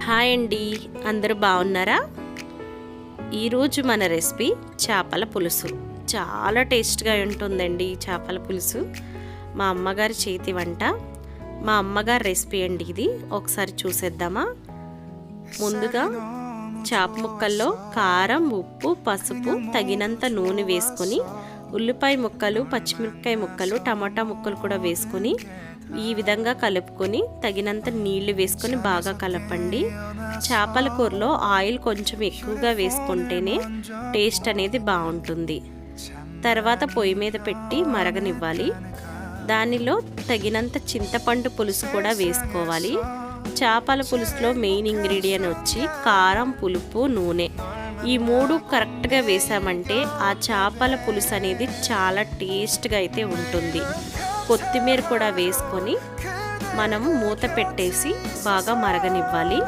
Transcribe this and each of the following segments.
Hi అండి, అందరూ బాగున్నారా? ఈరోజు మన రెసిపీ చేపల పులుసు. చాలా టేస్ట్గా ఉంటుందండి ఈ చేపల పులుసు. మా అమ్మగారి చేతి వంట, మా అమ్మగారి రెసిపీ అండి ఇది. ఒకసారి చూసేద్దామా? ముందుగా చేప ముక్కల్లో కారం, ఉప్పు, పసుపు, తగినంత నూనె వేసుకొని ఉల్లిపాయ ముక్కలు, పచ్చిమిరపకాయ ముక్కలు, టమాటా ముక్కలు కూడా వేసుకొని ఈ విధంగా కలుపుకొని తగినంత నీళ్లు వేసుకొని బాగా కలపండి. చేపల కూరలో ఆయిల్ కొంచెం ఎక్కువగా వేసుకుంటేనే టేస్ట్ అనేది బాగుంటుంది. తర్వాత పొయ్యి మీద పెట్టి మరగనివ్వాలి. దానిలో తగినంత చింతపండు పులుసు కూడా వేసుకోవాలి. చేపల పులుసులో మెయిన్ ఇంగ్రీడియంట్ వచ్చి కారం, పులుపు, నూనె. ఈ మూడు కరెక్ట్గా వేసామంటే ఆ చేపల పులుసు అనేది చాలా టేస్ట్గా అయితే ఉంటుంది. కొత్తిమీర కూడా వేసుకొని మనం మూత పెట్టేసి బాగా మరగనివ్వాలి.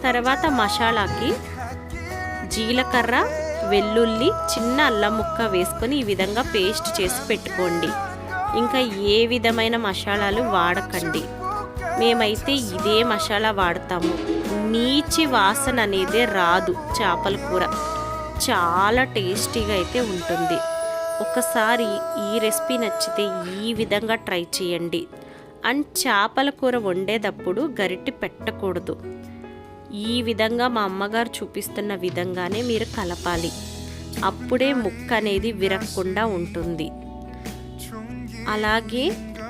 తర్వాత మసాలాకి జీలకర్ర, వెల్లుల్లి, చిన్న అల్లం ముక్క వేసుకొని ఈ విధంగా పేస్ట్ చేసి పెట్టుకోండి. ఇంకా ఏ విధమైన మసాలాలు వాడకండి. మేమైతే ఇదే మసాలా వాడతాము. నీచి వాసన అనేది రాదు. చేపల కూర చాలా టేస్టీగా అయితే ఉంటుంది. ఒకసారి ఈ రెసిపీ నచ్చితే ఈ విధంగా ట్రై చేయండి. అండ్ చేపల కూర వండేటప్పుడు గరిటె పెట్టకూడదు. ఈ విధంగా మా అమ్మగారు చూపిస్తున్న విధంగానే మీరు కలపాలి. అప్పుడే ముక్క అనేది విరగకుండా ఉంటుంది. అలాగే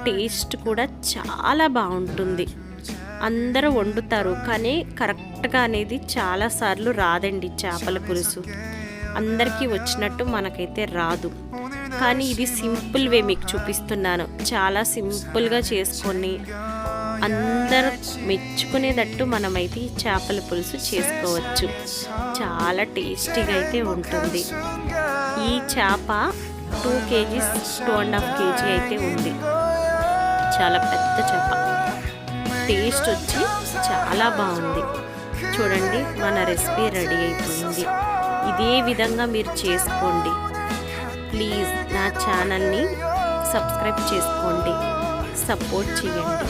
టేస్ట్ కూడా చాలా బాగుంటుంది. అందరూ వండుతారు కానీ కరెక్ట్గా అనేది చాలాసార్లు రాదండి చేపల పులుసు. అందరికీ వచ్చినట్టు మనకైతే రాదు. కానీ ఇది సింపుల్ వే మీకు చూపిస్తున్నాను. చాలా సింపుల్గా చేసుకొని అందరూ మెచ్చుకునేటట్టు మనమైతే ఈ చేపల పులుసు చేసుకోవచ్చు. చాలా టేస్టీగా అయితే ఉంటుంది. ఈ చేప 2 kgs 2.5 kg అయితే ఉంది. చాలా పెద్ద చేప. టేస్ట్ వచ్చి చాలా బాగుంది. చూడండి, మన రెసిపీ రెడీ అయిపోయింది. ఇదే విధంగా మీరు చేసుకోండి. ప్లీజ్ నా ఛానల్ని సబ్స్క్రైబ్ చేసుకోండి, సపోర్ట్ చేయండి.